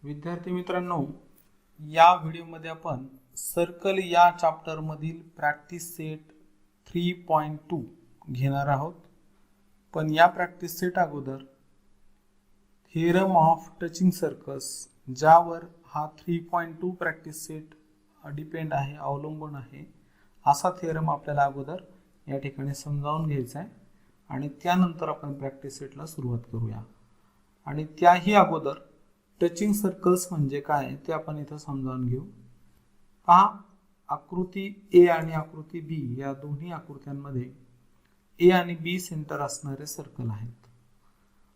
विद्यार्थी मित्रांनो, या व्हिडिओमध्ये आपण सर्कल या चॅप्टर मधील प्रॅक्टिस सेट 3.2 घेणार आहोत. पण या प्रॅक्टिस सेट अगोदर थेरम ऑफ टचिंग सर्कल्स, ज्यावर हा 3.2 प्रॅक्टिस सेट डिपेंड आहे, अवलंबून आहे, असा थेरम आपल्याला अगोदर या ठिकाणी समजावून घ्यायचा आहे आणि त्यानंतर आपण प्रॅक्टिस सेटला सुरुवात करूया. आणि त्याही अगोदर टचिंग सर्कल्स म्हणजे काय ते आपण इथं समजावून घेऊ. पहा, आकृती ए आणि आकृती बी या दोन्ही आकृत्यांमध्ये ए आणि बी सेंटर असणारे सर्कल आहेत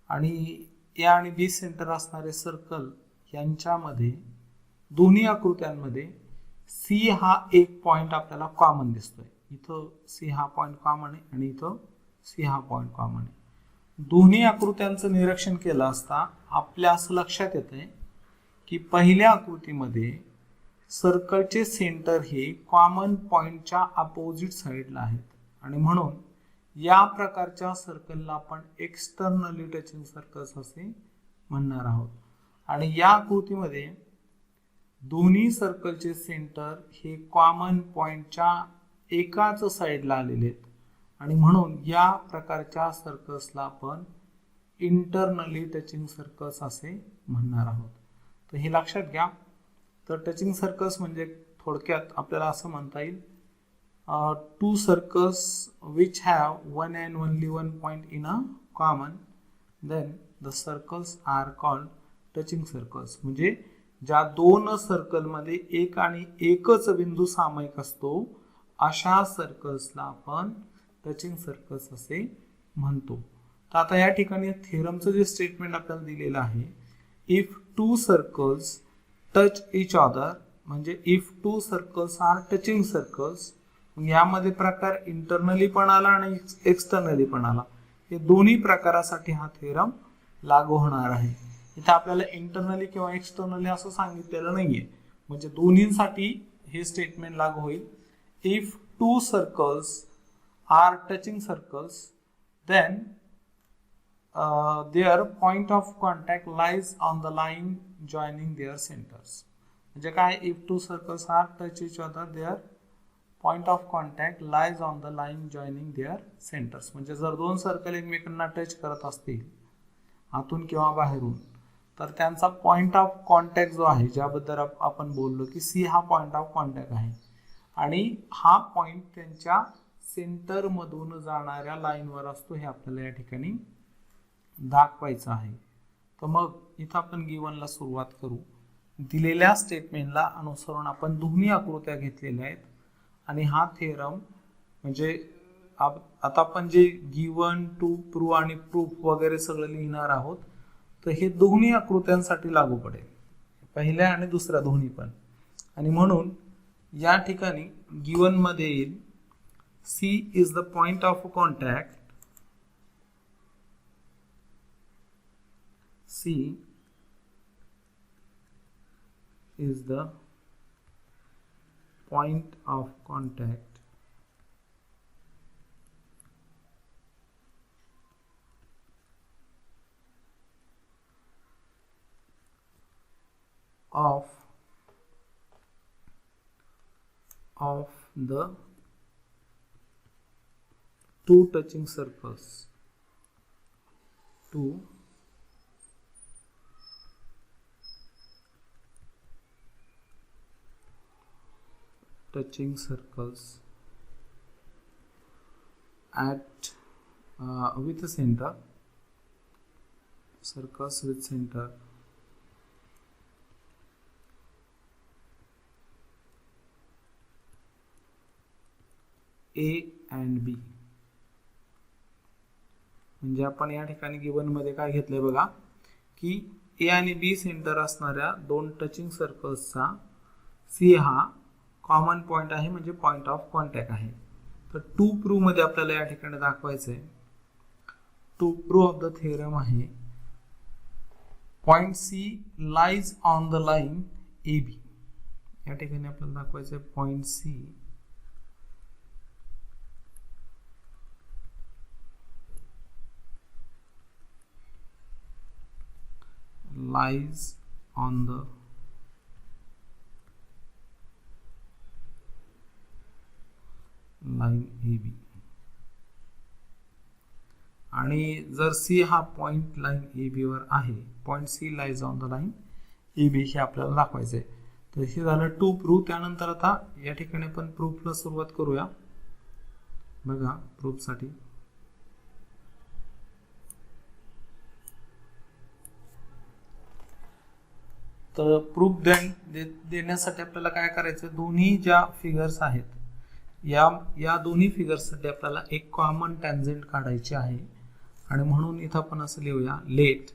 आणि ए आणि बी सेंटर असणारे सर्कल यांच्यामध्ये दोन्ही आकृत्यांमध्ये सी हा एक पॉइंट आपल्याला कॉमन दिसतोय. इथं सी हा पॉइंट कॉमन आहे आणि इथं सी हा पॉइंट कॉमन आहे. दोन्ही आकृत्यांचं निरीक्षण केलं असता आपल्या असं लक्षात येतंय की पहिल्या आकृतीमध्ये सर्कलचे सेंटर हे कॉमन पॉइंटच्या अपोजिट साईडला आहेत आणि म्हणून या प्रकारच्या सर्कलला आपण एक्सटर्नली टचिंग सर्कल्स असे म्हणणार आहोत. आणि या आकृतीमध्ये दोन्ही सर्कलचे सेंटर हे कॉमन पॉइंटच्या एकाच साईडला आलेले आहेत आणि म्हणून या प्रकारच्या सर्कल्सला आपण इंटरनली टचिंग सर्कल्स असे म्हणणार आहोत. तर हे लक्षात घ्या. तर टचिंग सर्कल्स म्हणजे थोडक्यात आपल्याला असं म्हणता येईल, two circles which have one and only one point in a common, then the circles are called touching circles. म्हणजे ज्या दोन सर्कलमध्ये एक आणि एकच बिंदू सामायिक असतो अशा सर्कल्सला आपण टचिंग सर्कल्स असे म्हणतो. तर आता या ठिकाणी थेरमचं जे स्टेटमेंट आपल्याला दिलेलं आहे, if two circles touch each other, म्हणजे if two circles are touching circles, यामध्ये प्रकार इंटरनली पण आला आणि एक्सटर्नली पण आला. हे दोन्ही प्रकारासाठी हा थेरम लागू होणार आहे. इथे आपल्याला इंटरनली किंवा एक्सटर्नली असं सांगितलेलं नाहीये, म्हणजे दोन्हींसाठी हे स्टेटमेंट लागू होईल. If two circles are touching circles, then their point of contact lies on the line joining their centers. म्हणजे काय, if two circles are touch each other, their point of contact lies on the line joining their centers. म्हणजे जर दोन circle एकमेकांना touch करत असतील आतून किंवा बाहेरून, तर त्यांचा पॉइंट ऑफ कॉन्टॅक्ट जो आहे, ज्याबद्दल आपण बोललो की सी हा पॉइंट ऑफ कॉन्टॅक्ट आहे आणि हा पॉइंट त्यांच्या सेंटर मधून जाणाऱ्या लाईनवर असतो, हे आपल्याला या ठिकाणी दाखवायचं आहे. तर मग इथं आपण गिवनला सुरुवात करू. दिलेल्या स्टेटमेंटला अनुसरून आपण दोन्ही आकृत्या घेतलेल्या आहेत आणि हा थेरम म्हणजे आता आपण जे गिवन, टू प्रूव्ह आणि प्रूफ वगैरे सगळं लिहिणार आहोत, तर हे दोन्ही आकृत्यांसाठी लागू पडेल, पहिल्या आणि दुसऱ्या दोन्ही पण. आणि म्हणून या ठिकाणी गिवन मध्ये येईल C is the point of contact. C is the point of contact of the two touching circles. Two touching circles at with a center, circles with center A and B. म्हणजे आपण या ठिकाणी given मध्ये काय घेतलंय बघा, की ए आणि बी सेंटर असणाऱ्या दोन टचिंग सर्कल्सचा सी हा कॉमन पॉइंट आहे, म्हणजे पॉइंट ऑफ कॉन्टॅक्ट आहे. तर टू प्रूव्ह मध्ये आपल्याला या ठिकाणी दाखवायचंय, to prove of the theorem आहे, point C lies on the line A B. या ठिकाणी आपल्याला दाखवायचंय point C lies on the line AB. आणि जर C हा पॉइंट लाईन AB वर आहे, point C lies on the line AB हे आपल्याला दाखवायचं आहे. तर हे झालं टू प्रूफ. त्यानंतर आता या ठिकाणी आपण प्रूफला सुरुवात करूया. बघा प्रूफसाठी तर प्रूफ देण्यासाठी आपल्याला काय करायचं, दोन्ही ज्या फिगर्स आहेत या दोन्ही फिगर्ससाठी आपल्याला एक कॉमन टॅन्जेंट काढायची आहे. आणि म्हणून इथं आपण असं लिहूया, let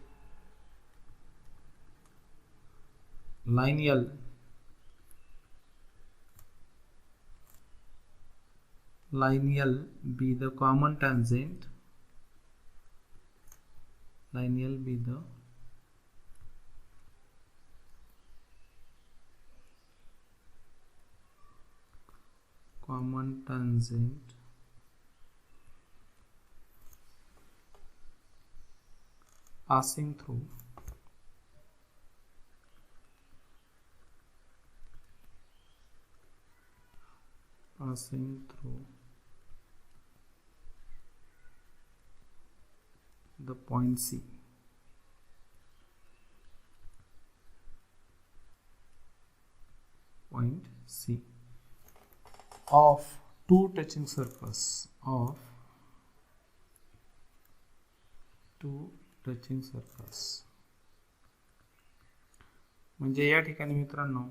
line L be the common tangent, line L be the common tangent passing through the point C. Point C of two touching circles म्हणजे या ठिकाणी मित्रांनो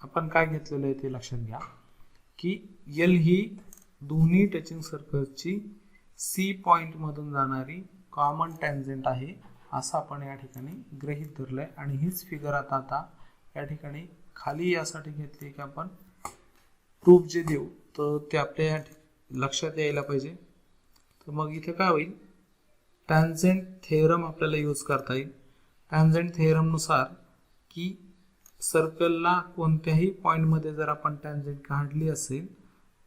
आपण काय घेतलेलं आहे ते लक्षात घ्या की L ही दोन्ही टचिंग सर्कल्सची C पॉइंट मधून जाणारी कॉमन टॅन्जेंट आहे असं आपण या ठिकाणी गृहीत धरलंय. आणि हीच फिगर आता या ठिकाणी खाली यासाठी घेतली की आपण प्रूफ जे देऊ तर ते आपल्या लक्षात यायला पाहिजे. तर मग इथे काय होईल, टॅन्जेंट थेरम आपल्याला यूज करता येईल. टॅन्जेंट थेरम नुसार की सर्कलला कोणत्याही पॉइंट मध्ये जर आपण टॅन्जेंट काढली असेल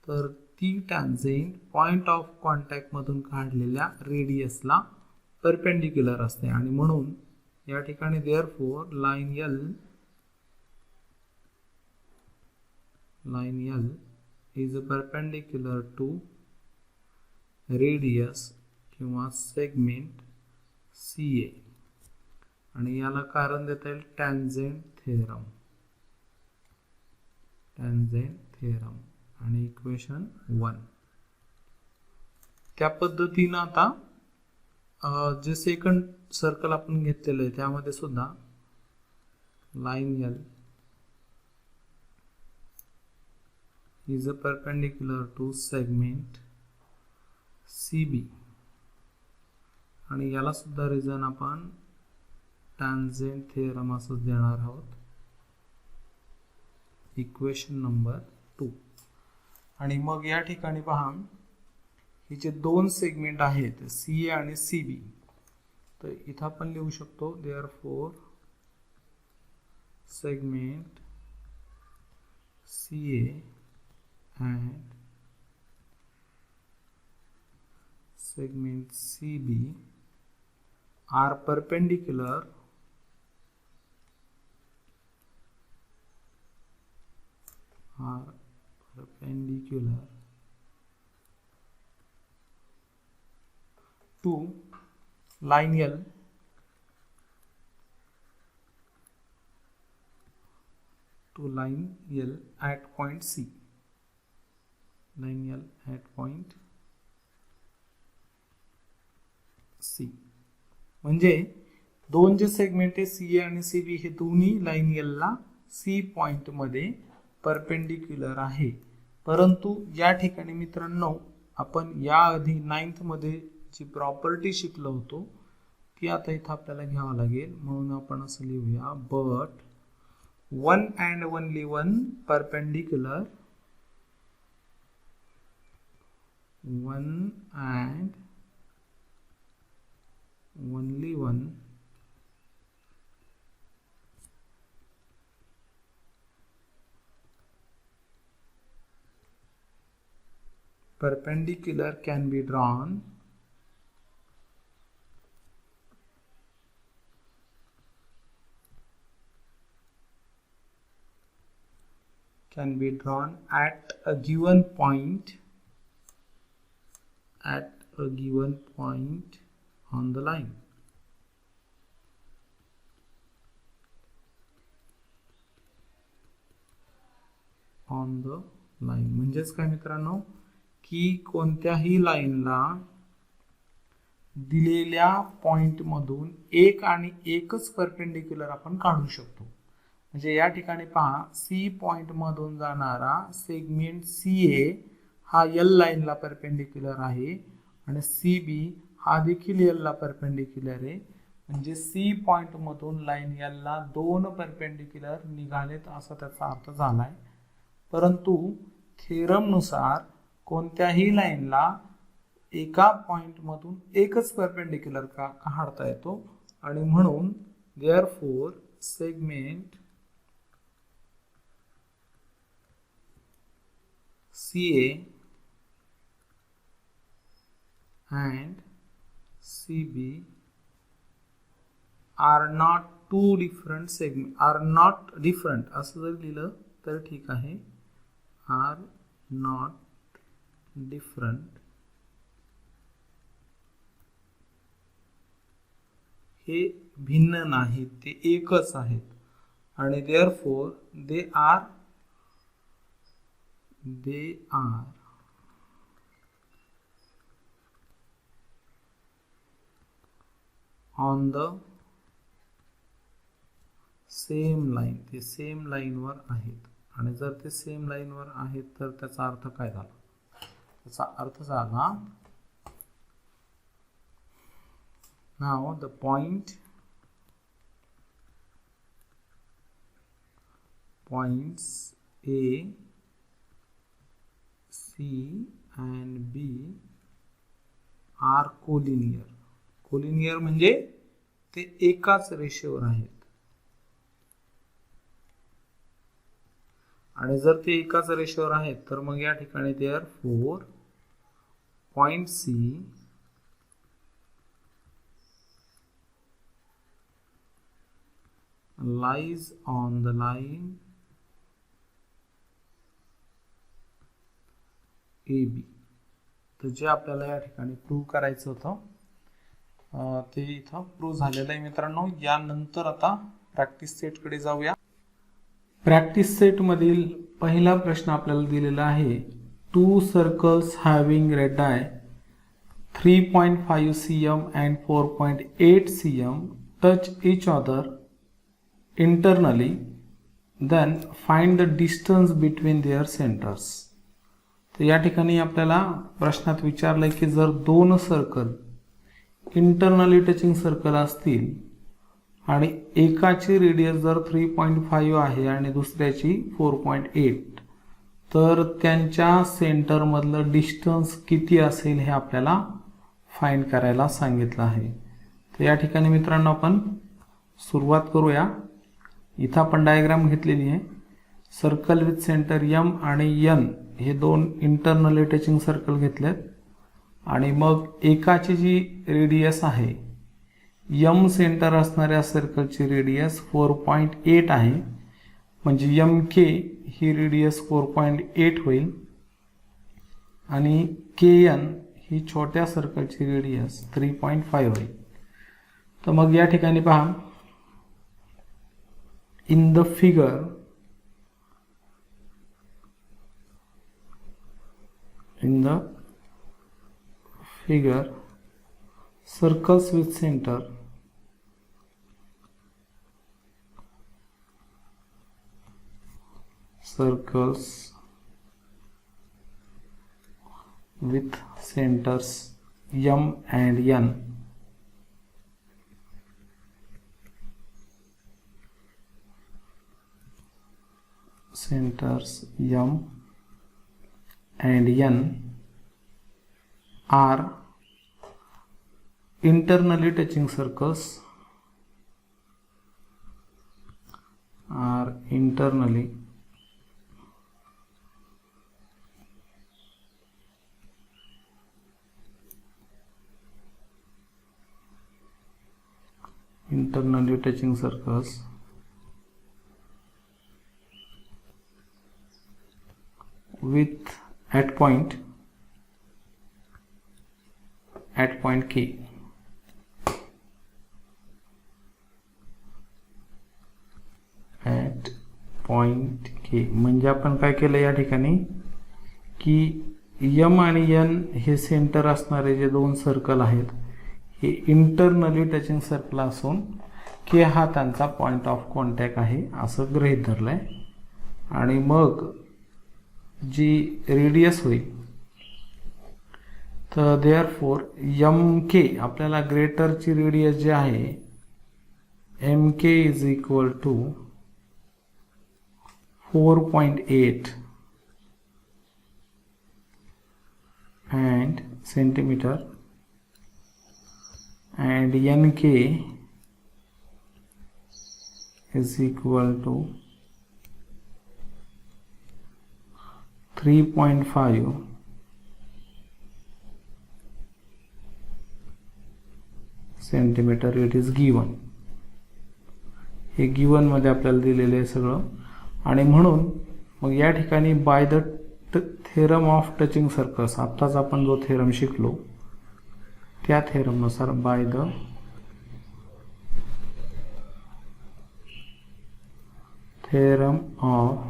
तर ती टॅन्जेंट पॉइंट ऑफ कॉन्टॅक्ट मधून काढलेल्या रेडियसला परपेंडिक्युलर असते. आणि म्हणून या ठिकाणी therefore line L is perpendicular to radius किंवा सेगमेंट CA. आणि याला कारण देता येईल टॅन्जेंट थेरम आणि इक्वेशन 1. त्या पद्धतीनं आता जे सेकंड सर्कल आपण घेतलेलं आहे त्यामध्ये सुद्धा line L is perpendicular to segment CB. आणि याला सुद्धा रिझन आपण टॅन्जेंट थेरम असंच देणार आहोत, इक्वेशन नंबर 2. आणि मग या ठिकाणी पहा हे जे दोन सेगमेंट आहेत CA आणि CB, तर इथं आपण लिहू शकतो therefore segment CA and segment CB are perpendicular to line L at point C. Line L at point C. म्हणजे दोन जे सेगमेंट आहे CA आणि CB हे दोन्ही लाईन L ला C पॉइंट मध्ये परपेंडिक्युलर आहे. परंतु या ठिकाणी मित्रांनो आपण या आधी 9th मध्ये जी प्रॉपर्टी शिकलो होतो ती आता इथं आपल्याला घ्यावं लागेल. म्हणून आपण असं लिहूया, but one and only one perpendicular, one and only one perpendicular can be drawn at a given point on the line. म्हणजेच काय मित्रांनो, की कोणत्याही लाईनला दिलेल्या पॉइंट मधून एक आणि एकच परपेंडिक्युलर आपण काढू शकतो. म्हणजे या ठिकाणी पहा, सी पॉइंट मधून जाणारा सेगमेंट CA हा L लाईनला परपेंडिक्युलर आहे आणि CB हा देखील L ला परपेंडिक्युलर आहे. म्हणजे सी पॉइंट मधून लाईन L ला दोन परपेंडिक्युलर निघालेत असा त्याचा अर्थ झालाय. परंतु थेरम नुसार कोणत्याही लाईनला एका पॉइंट मधून एकच परपेंडिक्युलर काढता येतो आणि म्हणून therefore segment CA and CB are not two different segments, are not different असं जर लिहिलं तर ठीक आहे. are not different हे भिन्न नाहीत, ते एकच आहेत आणि therefore they are on the same line. ते सेम लाईनवर आहेत आणि जर ते सेम लाईनवर आहेत तर त्याचा अर्थ काय झाला? त्याचा अर्थ झाला, now the points A, C and B are collinear. Collinear म्हणजे ते एकाच रेषेवर आहेत आणि जर ते एकाच रेषेवर आहेत तर मग या ठिकाणी therefore point C lies on the line AB. तर जे आपल्याला या ठिकाणी प्रूव्ह करायचं होतं ते इथं प्रूव्ह झालेलं आहे मित्रांनो. यानंतर आता प्रॅक्टिस सेट कडे जाऊया. प्रॅक्टिस सेट मधील पहिला प्रश्न आपल्याला दिलेला आहे, to circles having radii 3.5 cm and 4.8 cm touch each other internally, then find the distance between their centers. तर या ठिकाणी आपल्याला प्रश्नात विचारलंय की जर दोन सर्कल इंटरनली टचिंग सर्कल असतील आणि एकाची रेडियस जर 3.5 आहे आणि दुसऱ्याची 4.8, तर त्यांच्या सेंटर मधलं डिस्टन्स किती असेल हे आपल्याला फाइंड करायला सांगितलं आहे. तर या ठिकाणी मित्रांनो आपण सुरुवात करूया. इथं आपण डायग्राम घेतलेली आहे. सर्कल विथ सेंटर M आणि N हे दोन इंटरनली टचिंग सर्कल घेतलेत आणि मग एकाची जी रेडियस आहे M सेंटर असणाऱ्या सर्कलची रेडियस 4.8 आहे, म्हणजे MK ही रेडियस 4.8 होईल आणि KN ही छोट्या सर्कलची रेडियस 3.5 होईल. तर मग या ठिकाणी पहा, in the figure circles with center centers M and N are internally touching circles internally touching circles with at point K. at point K म्हणजे आपण काय केलं या ठिकाणी की M आणि N हे सेंटर असणारे जे दोन सर्कल आहेत हे इंटरनली टचिंग सर्कल असून K हा त्यांचा पॉइंट ऑफ कॉन्टॅक्ट आहे असं गृहीत धरलंय. आणि मग जी रेडियस होईल तर देअरफॉर MK आपल्याला ग्रेटरची रेडियस जी आहे MK is equal to 4.8 and centimeter and NK is equal to 3.5 centimetre. It is given. हे गिवन मध्ये आपल्याला दिलेलं आहे सगळं. आणि म्हणून मग या ठिकाणी by the theorem of touching circles आत्ताच आपण जो थेरम शिकलो त्या थेरमनुसार by the theorem of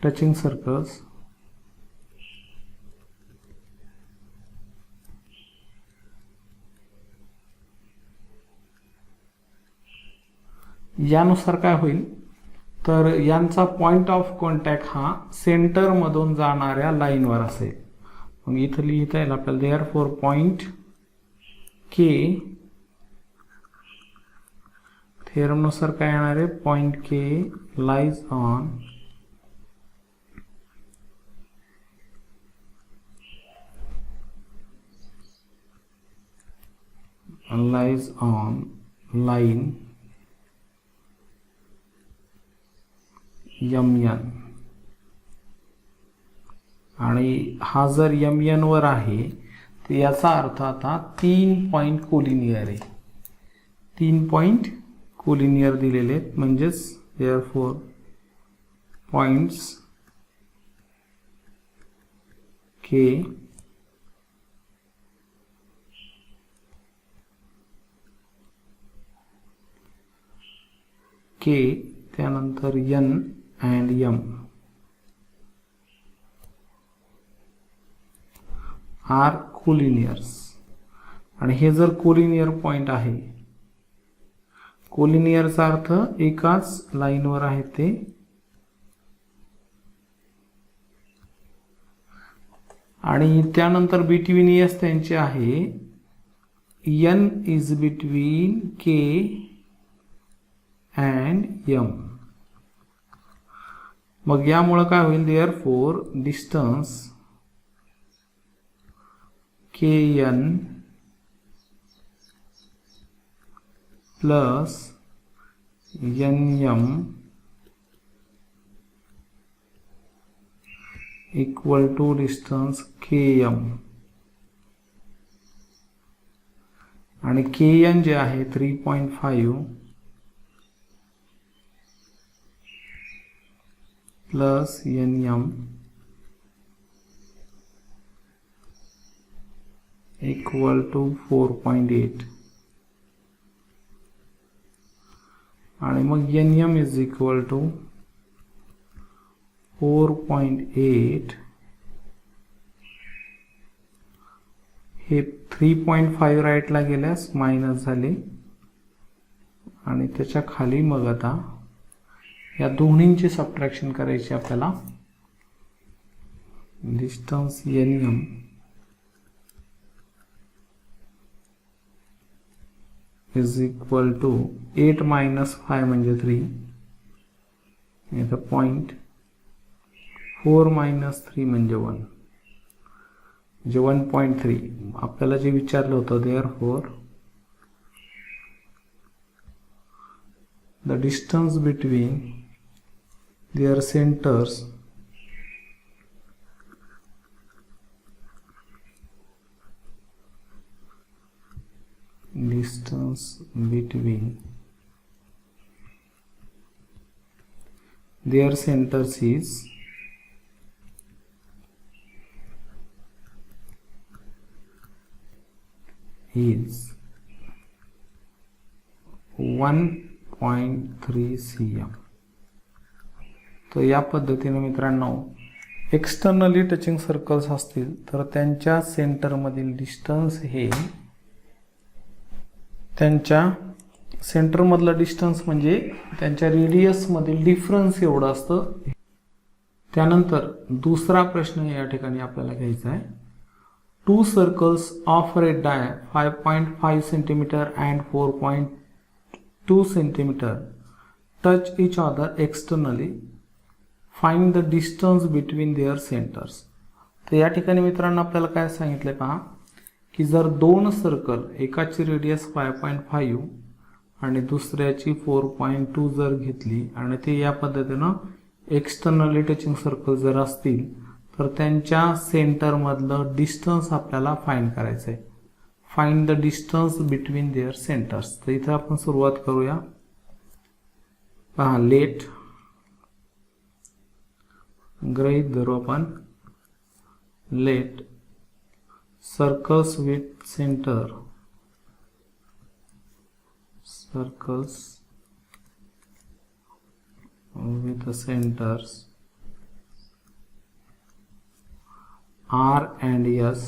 touching circles यानुसार काय होईल तर यांचा पॉइंट ऑफ कॉन्टॅक्ट हा सेंटर मधून जाणाऱ्या लाईनवर असेल. मग इथं लिहिता येईल आपल्याला देअरफॉर पॉइंट के थेरम नुसार काय येणार आहे point K lies on line MN आणि हा जर MN वर आहे तर याचा अर्थ आता 3 पॉइंट कोलिनियर आहे. 3 पॉइंट कोलिनियर दिलेले आहेत म्हणजेच देअरफॉर पॉइंट्स K त्यानंतर N and M आर कोलिनियर्स. आणि हे जर कोलिनियर पॉइंट आहे कोलिनियरचा अर्थ एकाच लाईनवर आहे ते. आणि त्यानंतर बिटवीन एस त्यांचे आहे N is between K and M. मग यामुळे काय होईल therefore distance KN plus NM equal to distance KM. आणि KN जे आहे 3.5 प्लस NM इक्वल टू 4.8 आणि मग NM इज इक्वल टू 4.8. हे 3.5 राईटला गेल्यास मायनस झाले आणि त्याच्या खाली मग आता या दोन्हींची सबट्रॅक्शन करायची आपल्याला. Distance NM is equal to 8 minus 5 म्हणजे 3. इथं पॉइंट 4 मायनस 3 म्हणजे 1 म्हणजे 1.3. आपल्याला जे विचारलं होतं therefore the distance between their centers distance between their centers is is 1.3 cm. तर या पद्धतीने मित्रांनो एक्सटर्नली टचिंग सर्कल्स असतील तर त्यांच्या सेंटरमधील डिस्टन्स हे त्यांच्या सेंटरमधलं डिस्टन्स म्हणजे त्यांच्या रेडियसमधील डिफरन्स एवढं असतं. त्यानंतर दुसरा प्रश्न या ठिकाणी आपल्याला घ्यायचा आहे. To circles of radius 5.5 cm and 4.2 cm touch each other externally. Find the distance between their centers. तर या ठिकाणी मित्रांनो आपल्याला काय सांगितलंय पहा की जर दोन सर्कल एकाची रेडियस 5.5 आणि दुसऱ्याची 4.2 जर घेतली आणि ते या पद्धतीनं एक्सटर्नली टचिंग सर्कल जर असतील तर त्यांच्या सेंटर मधलं डिस्टन्स आपल्याला फाइंड करायचं आहे. Find the distance between their centres. तर इथे आपण सुरुवात करूया. पहा लेट गृहीत धरू आपण let circles with centre R and S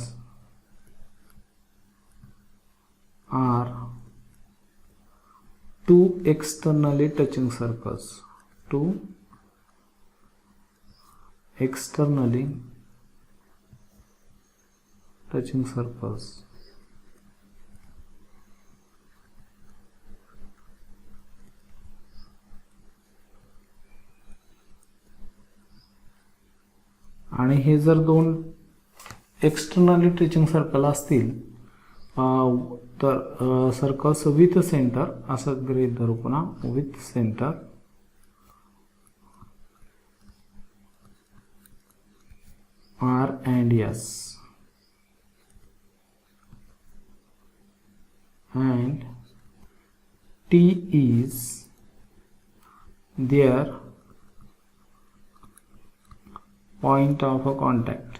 are two externally touching circles. Two externally touching circles. आणि हे जर दोन एक्सटर्नली टचिंग सर्कल असतील तर सर्कल्स विथ सेंटर असं गृहीत धरू. पुन्हा with centre R and S and T is their point of contact.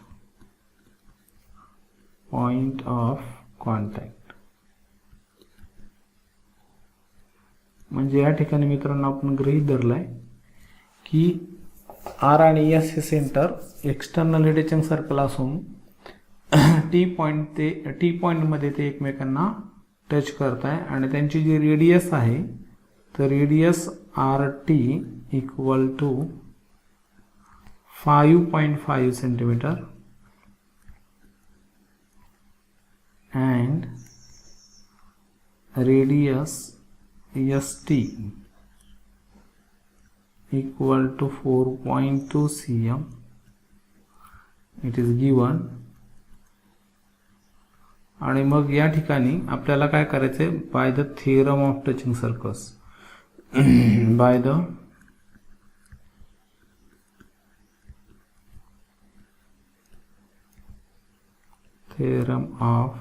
म्हणजे या ठिकाणी मित्रांनो आपण गृहीत धरलाय की R आणि S हे सेंटर एक्सटर्नली टचिंग सर्कल असून टी पॉइंट मध्ये ते एकमेकांना टच करत आहे आणि त्यांची जी रेडियस आहे तर radius RT equal to 5.5 cm and radius ST equal to 4.2 cm. It is given. आणि मग या ठिकाणी आपल्याला काय करायचंय by the theorem of touching circles by the theorem of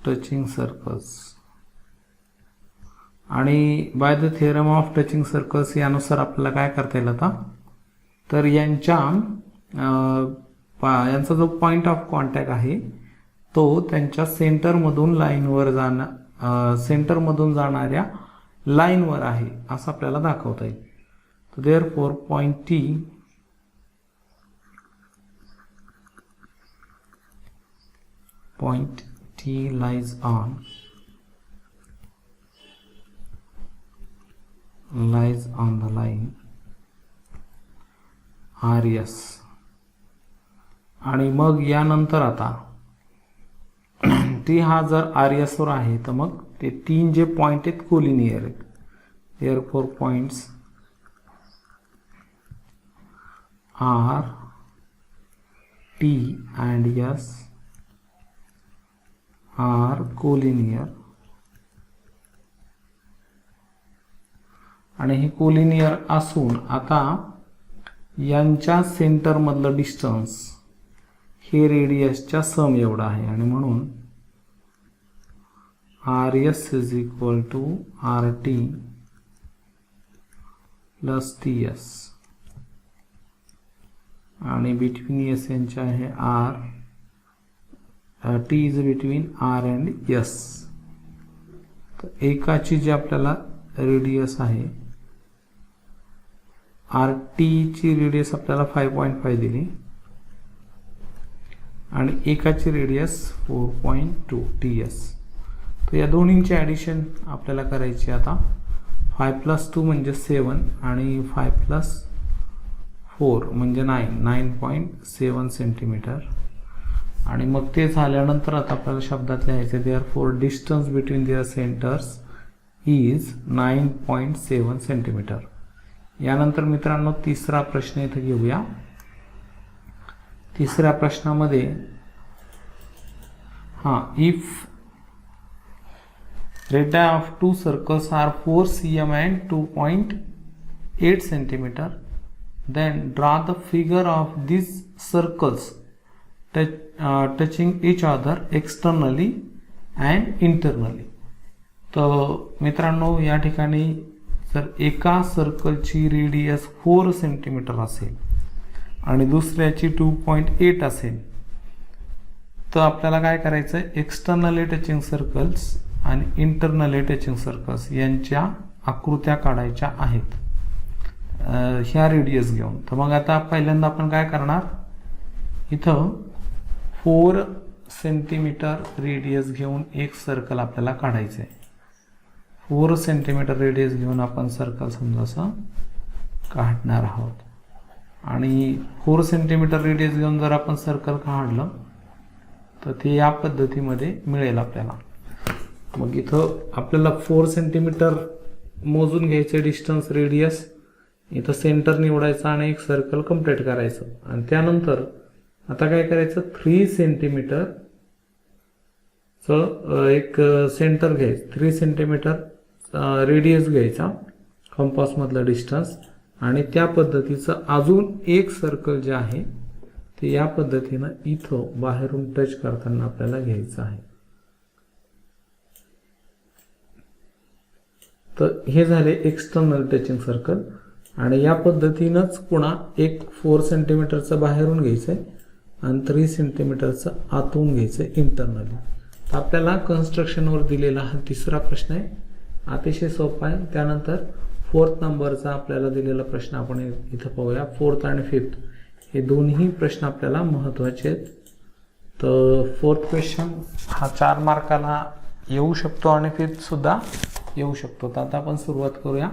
touching circles. आणि by the theorem of touching circles यानुसार आपल्याला काय करता येईल आता तर यांचा जो पॉइंट ऑफ कॉन्टॅक्ट आहे तो त्यांच्या सेंटरमधून सेंटरमधून जाणाऱ्या लाईनवर आहे असं आपल्याला दाखवता येईल. तर therefore point T lies on the line RS. आणि मग यानंतर आता T हा जर RS वर आहे तर मग ते तीन जे पॉइंट आहेत कोलिनियर आहेत. Therefore points R T and S are collinear. आणि हे कोलिनियर असून आता यांच्या सेंटर मधलं डिस्टन्स हे रेडियसच्या सम एवढा आहे आणि म्हणून R S is equal to R T plus T S आणि बिटवीन एस यांचे आहे R T is between R and S. तर एकाची जी आपल्याला रेडियस आहे आर टीची रेडियस आपल्याला 5.5 दिली आणि एकाची रेडियस 4.2 टी एस. तर या दोन्हींची ॲडिशन आपल्याला करायची आता. 5 + 2 म्हणजे 7 आणि 5 + 4 म्हणजे 9.7 सेंटीमीटर. आणि मग ते झाल्यानंतर आता आपल्याला शब्दात लिहायचे therefore distance between their centres is 9.7 centimetre. यानंतर मित्रांनो तिसरा प्रश्न इथे घेऊया. तिसऱ्या प्रश्नामध्ये if radii of two circles are 4 cm and 2.8 centimeter, then draw the figure of these circles touching each other externally and internally. तर मित्रांनो या ठिकाणी जर एका सर्कलची रेडियस 4 सेंटीमीटर असेल आणि दुसऱ्याची 2.8 असेल तर आपल्याला काय करायचं आहे, एक्सटर्नली टचिंग सर्कल्स आणि इंटरनली टचिंग सर्कल्स यांच्या आकृत्या काढायच्या आहेत ह्या रेडियस घेऊन. तर मग आता पहिल्यांदा आपण काय करणार, इथं 4 सेंटीमीटर रेडियस घेऊन एक सर्कल आपल्याला काढायचं आहे. 4 सेंटीमीटर रेडियस घेऊन आपण सर्कल समजा असं काढणार आहोत आणि 4 सेंटीमीटर रेडियस घेऊन जर आपण सर्कल काढलं तर ते या पद्धतीमध्ये मिळेल आपल्याला. मग इथं आपल्याला 4 सेंटीमीटर मोजून घ्यायचे डिस्टन्स रेडियस, इथं सेंटर निवडायचं आणि एक सर्कल कंप्लीट करायचं. आणि त्यानंतर आता काय करायचं, 3 सेंटीमीटरचं एक सेंटर घ्यायचं, 3 सेंटीमीटर रेडियस घ्यायचा कंपासमधलं डिस्टन्स आणि त्या पद्धतीचं अजून एक सर्कल जे आहे ते या पद्धतीनं इथं बाहेरून टच करताना आपल्याला घ्यायचं आहे. तर हे झाले एक्सटर्नल टचिंग सर्कल आणि या पद्धतीनंच पुन्हा एक 4 सेंटीमीटरचं बाहेरून घ्यायचं आहे आणि 3 सेंटीमीटरचं आतून घ्यायचं आहे इंटरनली. तर आपल्याला कन्स्ट्रक्शनवर दिलेला हा तिसरा प्रश्न आहे, अतिशय सोपा आहे. त्यानंतर 4th नंबरचा आपल्याला दिलेला प्रश्न आपण इथं पाहूया. 4th आणि 5th हे दोन्ही प्रश्न आपल्याला महत्त्वाचे आहेत. तर 4th क्वेश्चन हा 4 मार्काला येऊ शकतो आणि 5th सुद्धा येऊ शकतो. तर आता आपण सुरुवात करूया.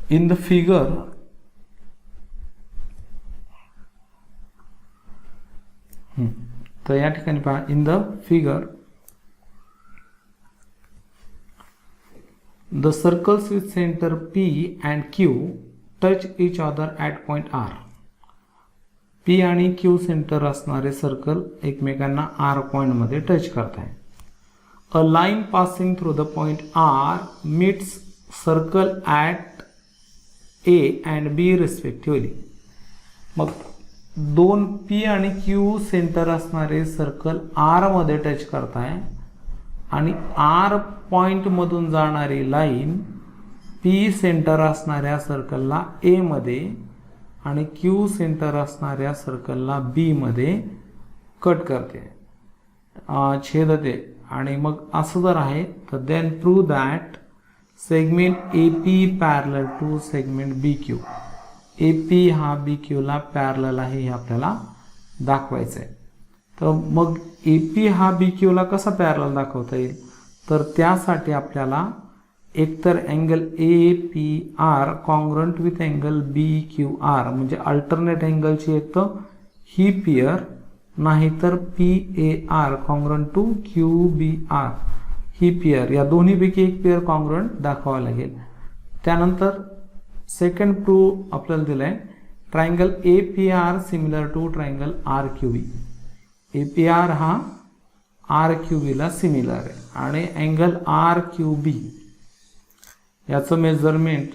इन द फिगर तर या ठिकाणी पहा, in the figure the circles with center P and Q touch each other at point R. P आणि Q सेंटर असणारे सर्कल एकमेकांना R पॉइंट मध्ये टच करत आहे. A line passing through the point R meets circle at A and B respectively. मग दोन P आणि Q centre असणारे सर्कल R मध्ये टच करत आहे आणि R पॉइंट मधून जाणारी लाईन P सेंटर असणाऱ्या सर्कलला A मध्ये आणि Q सेंटर असणाऱ्या सर्कलला B मध्ये कट करते, छेदते. आणि मग असं जर आहे तर then prove that segment AP parallel to segment BQ. AP हा BQ ला पॅरलल आहे हे आपल्याला दाखवायचं आहे. तर मग AP हा BQ ला कसा पॅरलल दाखवता येईल, तर त्यासाठी आपल्याला एकतर angle APR congruent with angle BQR म्हणजे अल्टरनेट अँगलची एक तर ही पेयर नाहीतर PAR कॉन्ग्रंट टू QBR ही पेयर, या दोन्हीपैकी एक पेयर कॉन्ग्रंट दाखवावं लागेल. त्यानंतर सेकंड प्रूव्ह आपल्याला दिलाय triangle APR similar to triangle RQB. APR हा RQB ला सिमिलर आहे आणि अँगल RQB याचं मेजरमेंट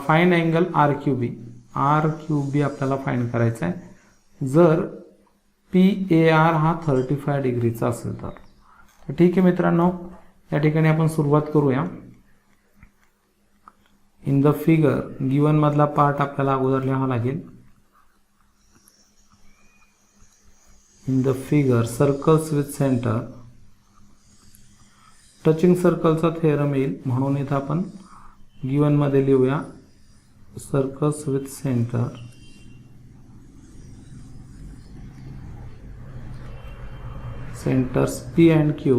फाइंड अँगल RQB आपल्याला फाइंड करायचं आहे. जर PAR हा 35 डिग्रीचा असेल तर ठीक आहे मित्रांनो, या ठिकाणी आपण सुरुवात करूया. इन द फिगर गिवन मधला पार्ट आपल्याला अगोदर लिहावा लागेल. In the figure circles with centre, touching सर्कलचा थेरम येईल म्हणून इथं आपण गिवन मध्ये लिहूया circles with centre centers P and Q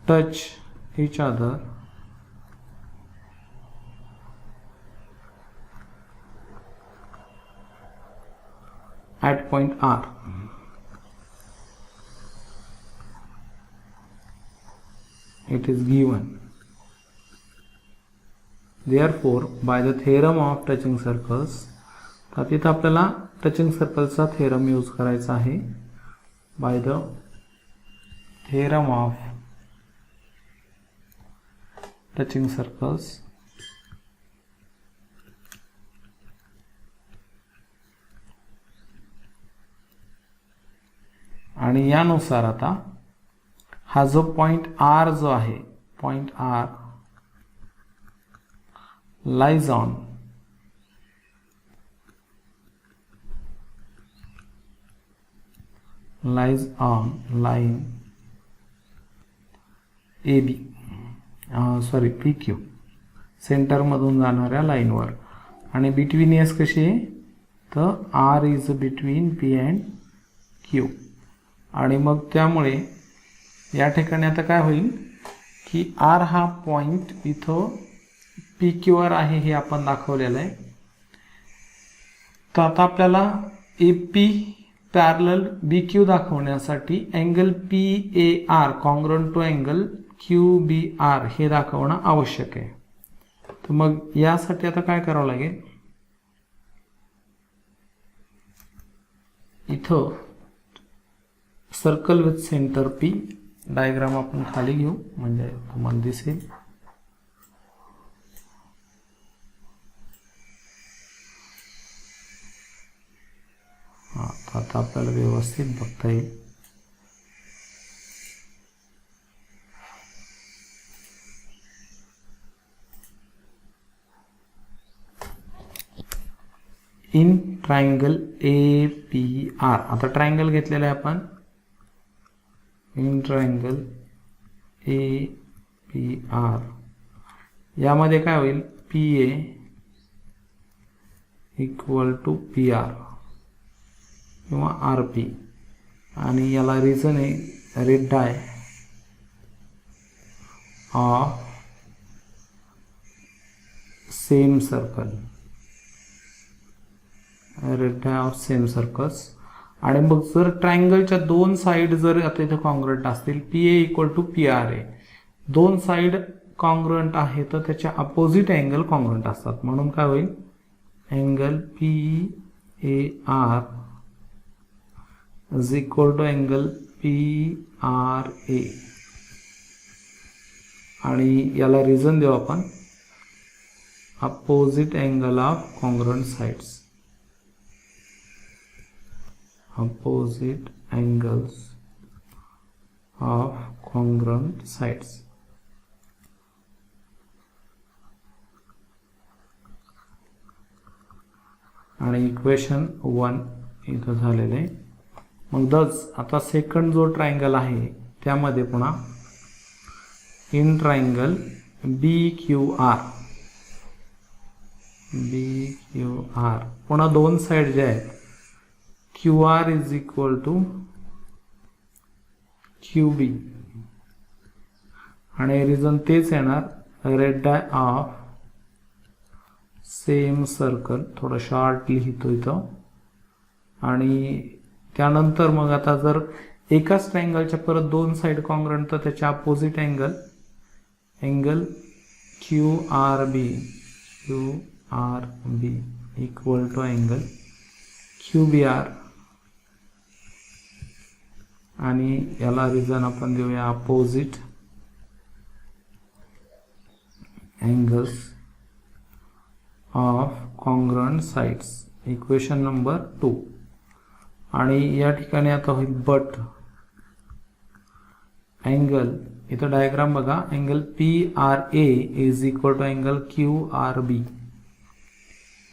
touch each other at point R. It is given. Therefore, by the theorem of touching circles, तर तिथं आपल्याला टचिंग सर्कलचा थेरम यूज करायचा आहे. Bye the theorem of touching circles, आणि यानुसार आता हा जो पॉइंट R जो आहे, point R lies on line AB, PQ, centre मधून जाणाऱ्या लाईनवर, आणि बिटवीन एस कशी आहे तर R is between P and Q. आणि मग त्यामुळे या ठिकाणी आता काय होईल की R हा पॉइंट इथं PQ वर आहे हे आपण दाखवलेलं आहे. तर आता आपल्याला AP पॅरलल BQ दाखवण्यासाठी angle PAR congruent to angle QBR हे दाखवणं आवश्यक आहे. तर मग यासाठी आता काय करावं लागेल, इथं circle with centre P diagram आपण खाली घेऊ म्हणजे तुम्हाला दिसेल. आता आपल्याला व्यवस्थित बघता येईल. इन ट्रायंगल APR, आता ट्रायंगल घेतलेला आहे आपण. इन ट्रायंगल APR यामध्ये काय होईल, PA इक्वल टू PR किंवा RP, आणि याला रिझन आहे radii of same circle, radii of same circles. आणि मग जर ट्रायंगलच्या दोन साइड जर आता इथे कॉन्ग्रुएंट असतील, PA इक्वल टू PR आहे, दोन साइड कॉन्ग्रुएंट आहे तर त्याच्या अपोजिट अँगल कॉन्ग्रुएंट असतात. म्हणून काय होईल, angle PAR is equal to angle PRA, आणि याला रिझन देऊ आपण opposite angle of congruent sides, opposite angles of congruent sides. आणि इक्वेशन 1 इथं झालेलं आहे. मग दस आता सेकंड जो ट्रायंगल आहे त्यामध्ये पुन्हा इन ट्रायंगल BQR पुन्हा दोन साइड जे आहेत QR is equal to QB, आणि रिझन तेच येणार, radii of same circle, थोडं शॉर्ट लिहितो इथं. आणि त्यानंतर मग आता जर एकाच ट्रायंगलच्या परत दोन साइड कॉन्ग्रुएंट तर त्याच्या opposite angle QRB equal to angle QBR, आणि याला रिझन आपण देऊया opposite angles of congruent sides. Equation number 2. आणि या ठिकाणी आता होईल बट अँगल, इथं डायग्राम बघा, angle PRA is equal to angle QRB.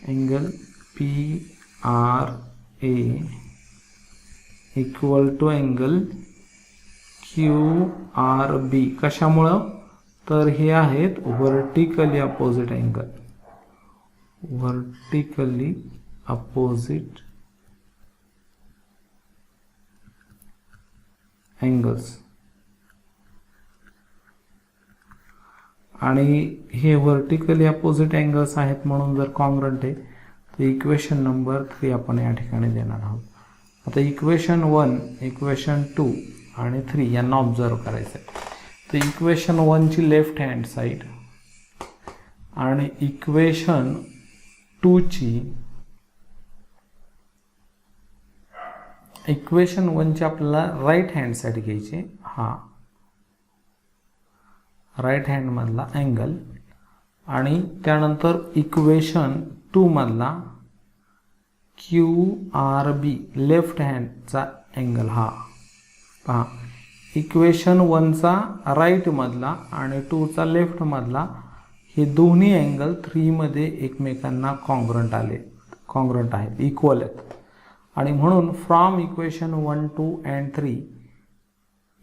Angle PRA equal to angle QRB. कशामुळं? तर हे आहेत vertically opposite angle, vertically opposite angles. आणि हे व्हर्टिकली अपोजिट अँगल्स आहेत म्हणून जर कॉन्ग्रंट आहे तर इक्वेशन नंबर 3 आपण या ठिकाणी देणार आहोत. आता इक्वेशन 1, इक्वेशन 2 आणि 3 यांना ऑब्झर्व करायचं आहे. तर इक्वेशन 1 ची लेफ्ट हँड साईड आणि इक्वेशन 2 ची, इक्वेशन 1 ची आपल्याला राईट हँड साईड घ्यायची, हा राईट हँड मधला अँगल, आणि त्यानंतर इक्वेशन 2 मधला QRB लेफ्ट हँडचा अँगल. हा पहा, इक्वेशन 1 चा राईट मधला आणि 2 चा लेफ्ट मधला हे दोन्ही अँगल 3 मध्ये एकमेकांना कॉन्ग्रंट आहेत, इक्वल आहेत. आणि म्हणून फ्रॉम इक्वेशन 1, 2 अँड 3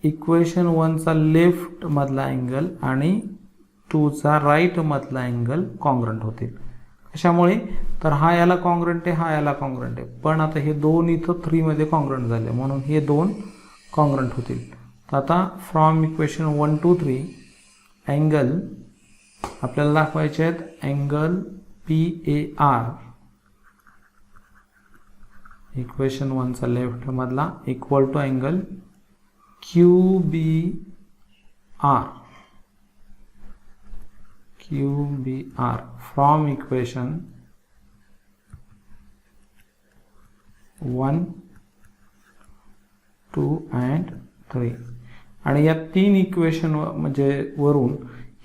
इक्वेशन 1 चा लेफ्ट मधला अँगल आणि 2 चा राईट मधला अँगल कॉन्ग्रंट होतील. कशामुळे? तर हा याला कॉन्ग्रंट आहे, हा याला कॉन्ग्रंट आहे, पण आता हे दोन इथं 3 मध्ये कॉन्ग्रंट झाले म्हणून हे दोन कॉन्ग्रंट होतील. तर आता फ्रॉम इक्वेशन 1, 2, 3 अँगल आपल्याला दाखवायचे आहेत, अँगल PAR इक्वेशन 1 चा लेफ्ट मधला equal to angle QBR from equation 1, 2 and 3. आणि या 3 इक्वेशन म्हणजे वरून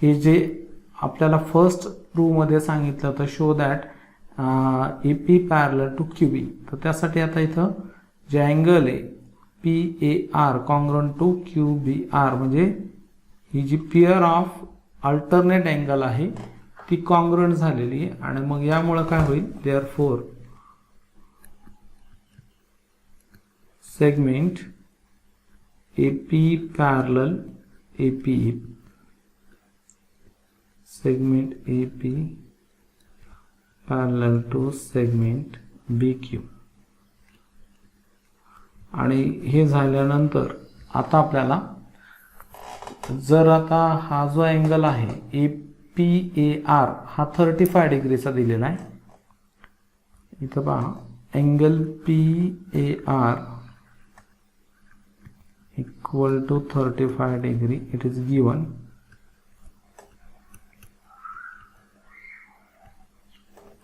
हे जे आपल्याला फर्स्ट प्रूव्ह मध्ये सांगितलं होतं, show that AP parallel to QB. तर त्यासाठी आता इथं जे अँगल आहे PAR कॉन्ग्रंट टू QBR, म्हणजे ही जी पेअर ऑफ अल्टरनेट अँगल आहे ती कॉन्ग्रंट झालेली आहे. आणि मग यामुळे काय होईल, therefore segment AP parallel AP, segment AP parallel to segment BQ. आणि हे झाल्यानंतर आता आपल्याला जर आता हा जो अँगल आहे PAR हा 35 डिग्रीचा दिलेला आहे. इथं पहा, angle PAR equal to 35 degree it is given.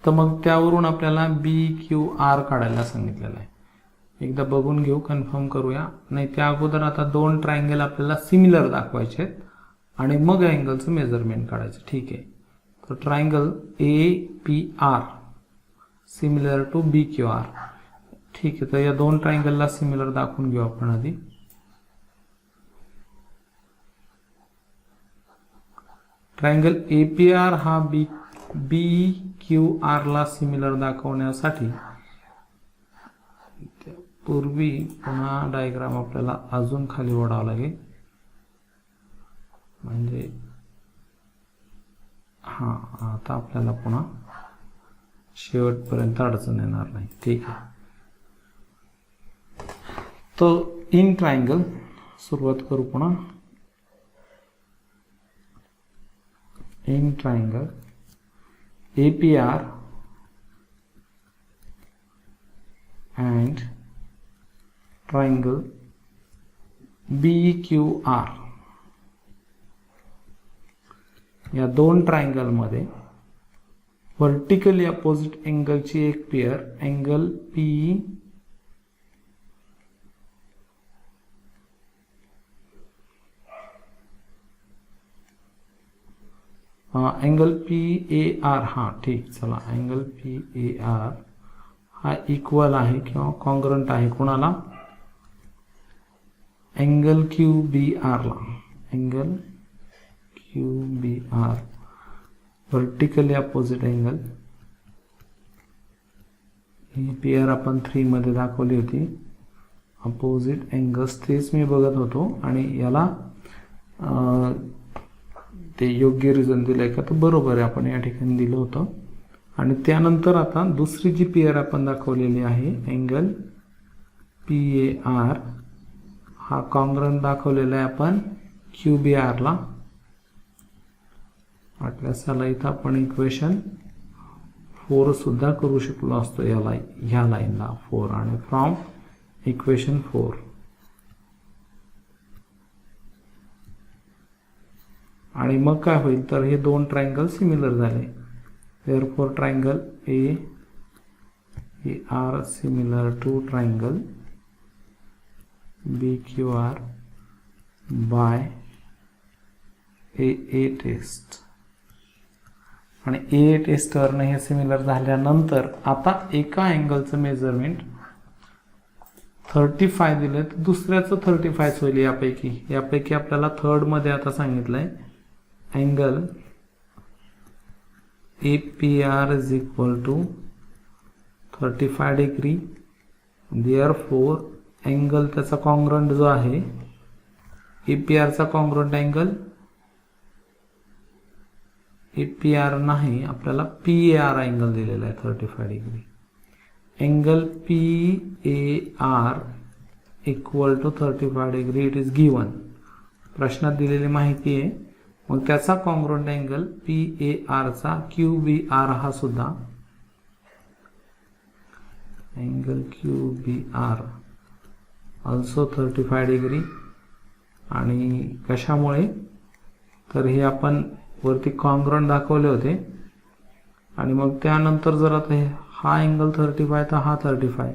तर मग त्यावरून आपल्याला BQR काढायला सांगितलेलं आहे. एकदा बघून घेऊ, कन्फर्म करूया. नाही त्या अगोदर आता 2 ट्रायंगल आपल्याला सिमिलर दाखवायचे आहेत आणि मग अँगलचं मेजरमेंट काढायचं. ठीक आहे. तर triangle APR similar to BQR. ठीक आहे. तर या 2 ट्रायंगलला सिमिलर दाखवून घेऊ आपण आधी. ट्रायंगल APR हा BQR ला सिमिलर दाखवण्यासाठी पूर्वी पुन्हा डायग्राम आपल्याला अजून खाली ओढावं लागेल, म्हणजे हा आता आपल्याला पुन्हा शेवटपर्यंत अडचण येणार नाही. ठीक आहे. तो इन ट्रायंगल सुरुवात करू पुन्हा. In triangle APR and triangle BQR या 2 ट्रायंगल मध्ये व्हर्टिकली अपोजिट अँगलची एक पेअर अँगल अँगल PAR. हा ठीक, चला अँगल PAR हा इक्वल आहे किंवा कॉन्ग्रंट आहे कोणाला, अँगल QBR ला. Angle QBR vertically opposite angle. ही पेअर आपण 3 मध्ये दाखवली होती. अपोजिट अँगल्स तेच मी बघत होतो आणि याला ते योग्य रिझन दिलंय का, तर बरोबर आहे, आपण या ठिकाणी दिलं होतं. आणि त्यानंतर आता दुसरी जी पेअर आपण दाखवलेली आहे अँगल PAR, हा कॉन्ग्रंट दाखवलेला आहे आपण QBR ला. वाटल्यास याला इथं आपण इक्वेशन 4 सुद्धा करू शकलो असतो, याला ह्या लाईनला 4 आणि फ्रॉम इक्वेशन 4. आणि मग काय होईल तर हे दोन ट्रायंगल सिमिलर झाले. therefore triangle AR similar to triangle BQR by AA test. आणि AA टेस्टरने हे सिमिलर झाल्यानंतर आता एका अँगलचं मेजरमेंट 35 दिले तर दुसऱ्याचं 35 होईल. यापैकी आपल्याला थर्ड मध्ये आता सांगितलंय angle APR is equal to 35 degree. therefore angle त्याचा कॉन्ग्रंट जो आहे APR चा कॉन्ग्रंट अँगल APR नाही, आपल्याला PAR अँगल दिलेला आहे 35 degree. Angle PAR equal to 35 degree it is given. प्रश्नात दिलेली माहिती आहे. मग त्याचा कॉन्ग्रंट अँगल PAR चा QBR हा सुद्धा अँगल QBR ऑल्सो 35 डिग्री. आणि कशामुळे तर हे आपण वरती कॉन्ग्रंट दाखवले होते आणि मग त्यानंतर जर आता हा अँगल 35 तर हा 35,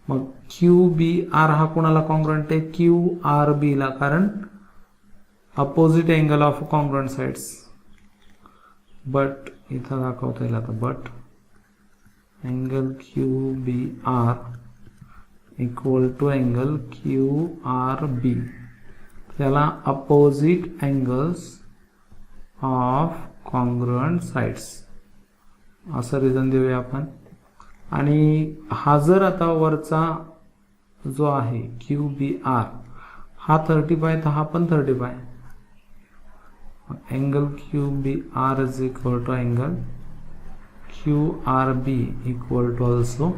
मग QBR हा कोणाला कॉन्ग्रंट आहे, QRB ला, कारण opposite angle of congruent sides. But इथं दाखवता येईल आता but angle QBR equal to angle QRB, त्याला opposite angles of congruent sides असं रिझन देऊया आपण. आणि हा जर आता वरचा जो आहे QBR हा 35 तर हा पण 35. Angle QBR is equal to angle QRB equal to also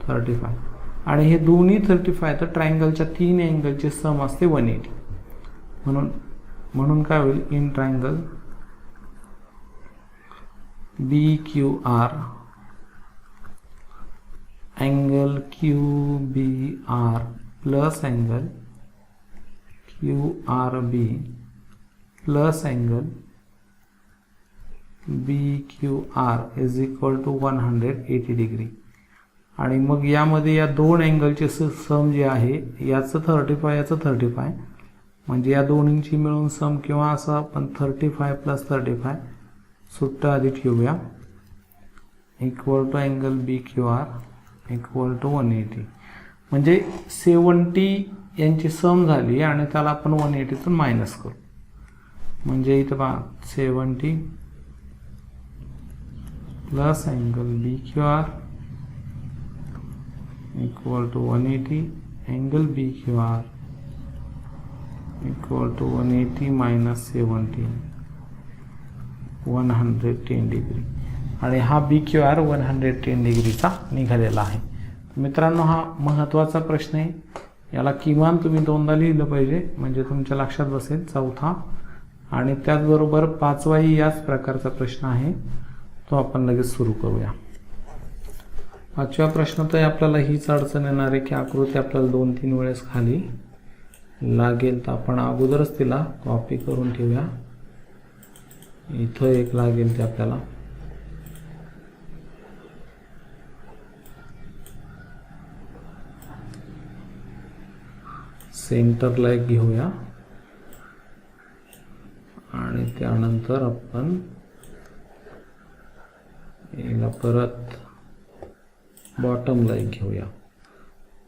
35. आणि हे दोन्ही 35 तर ट्रायंगलच्या 3 अँगलचे सम असते 180. म्हणून काय होईल, in triangle BQR angle QBR plus angle QRB plus angle BQR is equal to 180 degree. आणि मग यामध्ये या दोन अँगलचे सम जे आहे याचं 35 याचं 35, म्हणजे या दोन्हींची मिळून सम किंवा असं आपण 35 प्लस 35 सुट्ट आधी ठेवूया equal to angle BQR equal to 180. म्हणजे 70 यांची सम झाली आणि त्याला आपण 180तून मायनस करू. म्हणजे इथं पहा 70 plus angle BQR equal to 180 angle BQR equal to 180 minus 70 110 degree. आणि हा BQR 110 डिग्रीचा निघालेला आहे. मित्रांनो, हा महत्त्वाचा प्रश्न आहे. याला किमान तुम्ही 2दा लिहिलं पाहिजे म्हणजे तुमच्या लक्षात बसेल. चौथा आणि त्याचबरोबर 5वाही याच प्रकारचा प्रश्न आहे, तो आपण लगेच सुरू करूया. 5वा प्रश्न तर आपल्याला हीच अडचण येणार आहे की आकृती आपल्याला 2-3 वेळेस खाली लागेल, तर आपण अगोदरच तिला कॉपी करून ठेवूया. इथं एक लागेल ते आपल्याला सेंटरला एक घेऊया आणि त्यानंतर आपण याला परत बॉटमला एक घेऊया,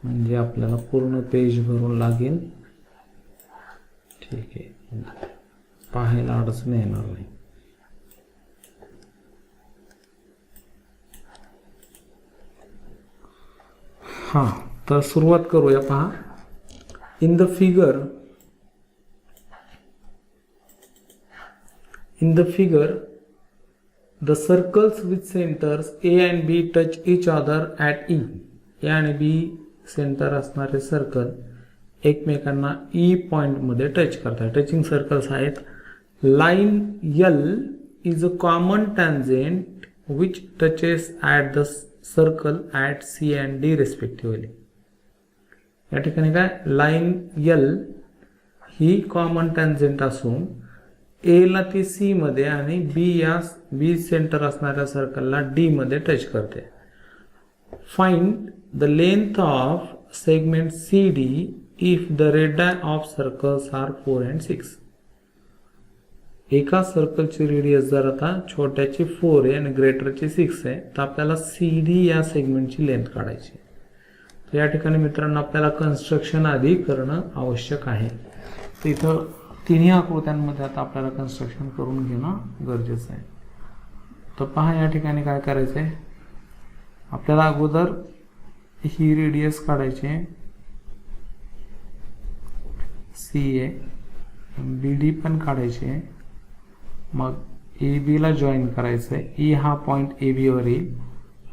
म्हणजे आपल्याला पूर्ण पेज भरून लागेल. ठीक आहे, पाहायला अडचण येणार नाही. हां, तर सुरुवात करूया. पहा, in the figure the circles with centers A and B touch each other at E. A आणि B सेंटर असणारे सर्कल एकमेकांना E पॉइंट मध्ये टच करतात. टचिंग सर्कल्स आहेत. Line L is a common tangent which touches at the circle at C and D रेस्पेक्टिव्हली. या ठिकाणी काय, line L ही common tangent असून ए ला ती सी मध्ये आणि बी सेंटर असणाऱ्या सर्कलला डी मध्ये टच करते. Find the length of segment C D if the radius of circles are 4 and 6. एका सर्कलची रेडियस जर आता छोट्याची 4 आहे आणि ग्रेटरची 6 आहे, तर आपल्याला सी डी या सेगमेंटची लेंथ काढायची. तर या ठिकाणी मित्रांनो आपल्याला कन्स्ट्रक्शन आधी करणं आवश्यक आहे. तर इथं तिन्ही आकृत्यांमध्ये आता आपल्याला कन्स्ट्रक्शन करून घेणं गरजेचं आहे. तर पहा, या ठिकाणी काय करायचं आहे, आपल्याला अगोदर ही रेडियस काढायची आहे सी ए, बी डी पण काढायची आहे. मग ए बीला जॉईन करायचं आहे. ई हा पॉईंट ए बीवर येईल